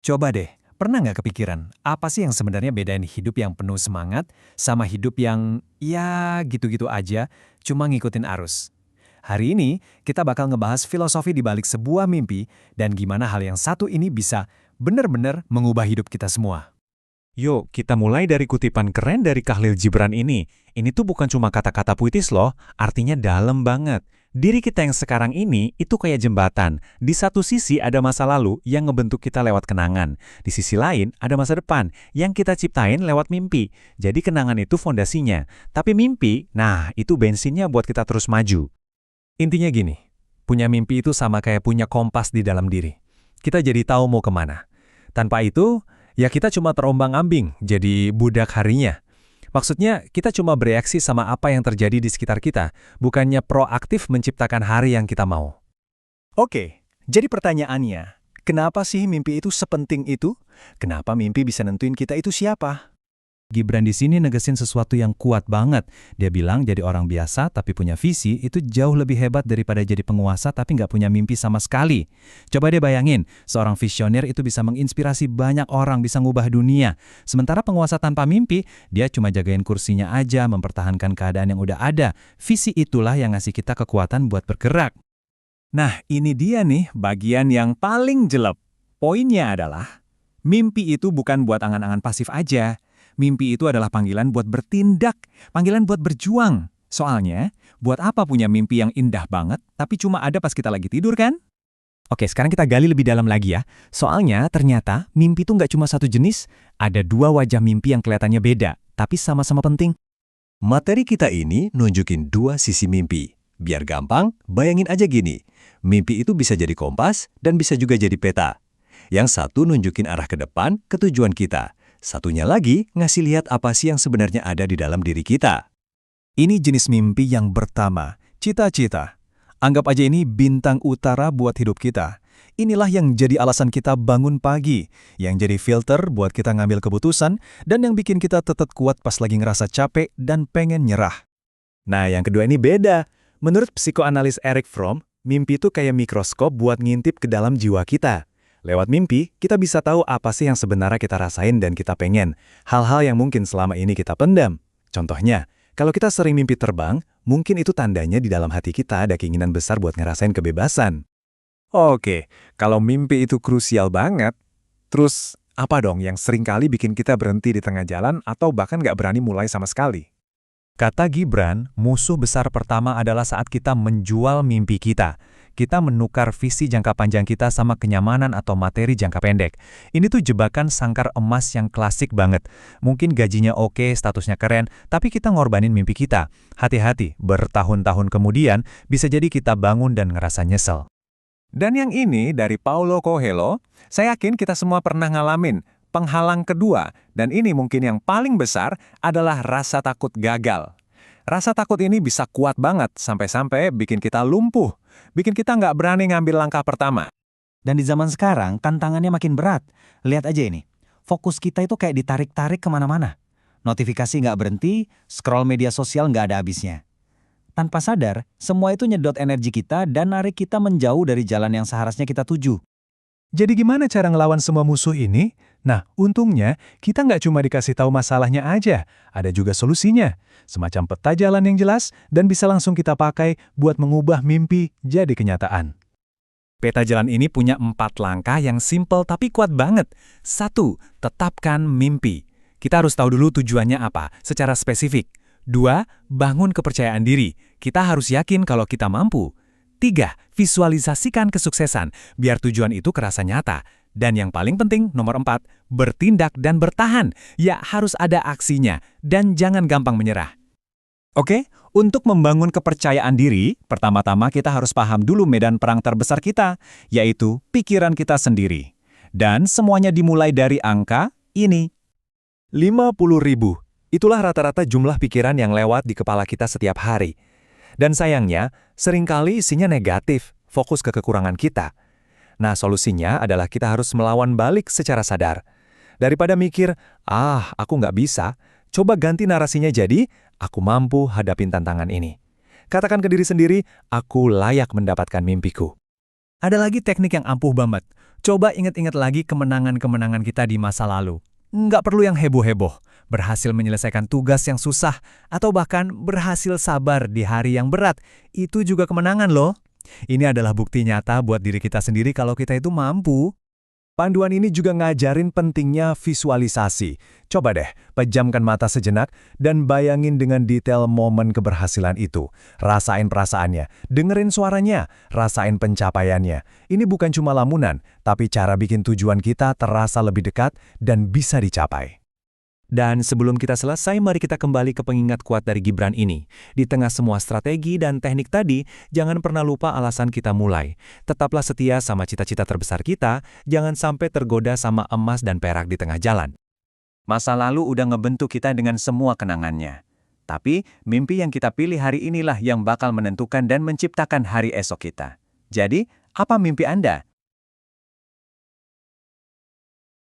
Coba deh, pernah nggak kepikiran, apa sih yang sebenarnya bedain hidup yang penuh semangat sama hidup yang, ya gitu-gitu aja, cuma ngikutin arus? Hari ini, kita bakal ngebahas filosofi di balik sebuah mimpi dan gimana hal yang satu ini bisa benar-benar mengubah hidup kita semua. Yuk, kita mulai dari kutipan keren dari Khalil Gibran ini. Ini tuh bukan cuma kata-kata puitis loh, artinya dalam banget. Diri kita yang sekarang ini itu kayak jembatan. Di satu sisi ada masa lalu yang ngebentuk kita lewat kenangan. Di sisi lain ada masa depan yang kita ciptain lewat mimpi. Jadi kenangan itu fondasinya. Tapi mimpi, nah itu bensinnya buat kita terus maju. Intinya gini, punya mimpi itu sama kayak punya kompas di dalam diri. Kita jadi tahu mau kemana. Tanpa itu, ya kita cuma terombang-ambing, jadi budak harinya. Maksudnya, kita cuma bereaksi sama apa yang terjadi di sekitar kita, bukannya proaktif menciptakan hari yang kita mau. Oke, jadi pertanyaannya, kenapa sih mimpi itu sepenting itu? Kenapa mimpi bisa nentuin kita itu siapa? Gibran di sini negesin sesuatu yang kuat banget. Dia bilang jadi orang biasa tapi punya visi itu jauh lebih hebat daripada jadi penguasa tapi nggak punya mimpi sama sekali. Coba deh bayangin, seorang visioner itu bisa menginspirasi banyak orang, bisa ngubah dunia. Sementara penguasa tanpa mimpi, dia cuma jagain kursinya aja, mempertahankan keadaan yang udah ada. Visi itulah yang ngasih kita kekuatan buat bergerak. Nah, ini dia nih bagian yang paling jelek. Poinnya adalah, mimpi itu bukan buat angan-angan pasif aja. Mimpi itu adalah panggilan buat bertindak, panggilan buat berjuang. Soalnya, buat apa punya mimpi yang indah banget, tapi cuma ada pas kita lagi tidur kan? Oke, sekarang kita gali lebih dalam lagi ya. Soalnya, ternyata mimpi itu nggak cuma satu jenis, ada dua wajah mimpi yang kelihatannya beda, tapi sama-sama penting. Materi kita ini nunjukin dua sisi mimpi. Biar gampang, bayangin aja gini. Mimpi itu bisa jadi kompas dan bisa juga jadi peta. Yang satu nunjukin arah ke depan ke tujuan kita. Satunya lagi ngasih lihat apa sih yang sebenarnya ada di dalam diri kita. Ini jenis mimpi yang pertama, cita-cita. Anggap aja ini bintang utara buat hidup kita. Inilah yang jadi alasan kita bangun pagi, yang jadi filter buat kita ngambil keputusan, dan yang bikin kita tetap kuat pas lagi ngerasa capek dan pengen nyerah. Nah, yang kedua ini beda. Menurut psikoanalis Erich Fromm, mimpi itu kayak mikroskop buat ngintip ke dalam jiwa kita. Lewat mimpi, kita bisa tahu apa sih yang sebenarnya kita rasain dan kita pengen. Hal-hal yang mungkin selama ini kita pendam. Contohnya, kalau kita sering mimpi terbang, mungkin itu tandanya di dalam hati kita ada keinginan besar buat ngerasain kebebasan. Oke, kalau mimpi itu krusial banget, terus apa dong yang seringkali bikin kita berhenti di tengah jalan atau bahkan nggak berani mulai sama sekali? Kata Gibran, musuh besar pertama adalah saat kita menjual mimpi kita. Kita menukar visi jangka panjang kita sama kenyamanan atau materi jangka pendek. Ini tuh jebakan sangkar emas yang klasik banget. Mungkin gajinya oke, statusnya keren, tapi kita ngorbanin mimpi kita. Hati-hati, bertahun-tahun kemudian bisa jadi kita bangun dan ngerasa nyesel. Dan yang ini dari Paulo Coelho, saya yakin kita semua pernah ngalamin. Penghalang kedua, dan ini mungkin yang paling besar, adalah rasa takut gagal. Rasa takut ini bisa kuat banget, sampai-sampai bikin kita lumpuh. Bikin kita nggak berani ngambil langkah pertama. Dan di zaman sekarang, tantangannya makin berat. Lihat aja ini, fokus kita itu kayak ditarik-tarik kemana-mana. Notifikasi nggak berhenti, scroll media sosial nggak ada habisnya. Tanpa sadar, semua itu nyedot energi kita dan narik kita menjauh dari jalan yang seharusnya kita tuju. Jadi gimana cara ngelawan semua musuh ini? Nah, untungnya kita nggak cuma dikasih tahu masalahnya aja, ada juga solusinya. Semacam peta jalan yang jelas dan bisa langsung kita pakai buat mengubah mimpi jadi kenyataan. Peta jalan ini punya 4 langkah yang simple tapi kuat banget. 1. Tetapkan mimpi. Kita harus tahu dulu tujuannya apa, secara spesifik. 2. Bangun kepercayaan diri. Kita harus yakin kalau kita mampu. 3. Visualisasikan kesuksesan, biar tujuan itu kerasa nyata. Dan yang paling penting, nomor 4, bertindak dan bertahan. Ya, harus ada aksinya, dan jangan gampang menyerah. Oke, untuk membangun kepercayaan diri, pertama-tama kita harus paham dulu medan perang terbesar kita, yaitu pikiran kita sendiri. Dan semuanya dimulai dari angka ini. 50.000. Itulah rata-rata jumlah pikiran yang lewat di kepala kita setiap hari. Dan sayangnya, seringkali isinya negatif, fokus ke kekurangan kita. Nah, solusinya adalah kita harus melawan balik secara sadar. Daripada mikir, aku nggak bisa, coba ganti narasinya jadi, aku mampu hadapin tantangan ini. Katakan ke diri sendiri, aku layak mendapatkan mimpiku. Ada lagi teknik yang ampuh banget. Coba ingat-ingat lagi kemenangan-kemenangan kita di masa lalu. Nggak perlu yang heboh-heboh, berhasil menyelesaikan tugas yang susah, atau bahkan berhasil sabar di hari yang berat. Itu juga kemenangan loh. Ini adalah bukti nyata buat diri kita sendiri kalau kita itu mampu. Panduan ini juga ngajarin pentingnya visualisasi. Coba deh, pejamkan mata sejenak dan bayangin dengan detail momen keberhasilan itu. Rasain perasaannya, dengerin suaranya, rasain pencapaiannya. Ini bukan cuma lamunan, tapi cara bikin tujuan kita terasa lebih dekat dan bisa dicapai. Dan sebelum kita selesai, mari kita kembali ke pengingat kuat dari Gibran ini. Di tengah semua strategi dan teknik tadi, jangan pernah lupa alasan kita mulai. Tetaplah setia sama cita-cita terbesar kita, jangan sampai tergoda sama emas dan perak di tengah jalan. Masa lalu udah ngebentuk kita dengan semua kenangannya. Tapi, mimpi yang kita pilih hari inilah yang bakal menentukan dan menciptakan hari esok kita. Jadi, apa mimpi Anda?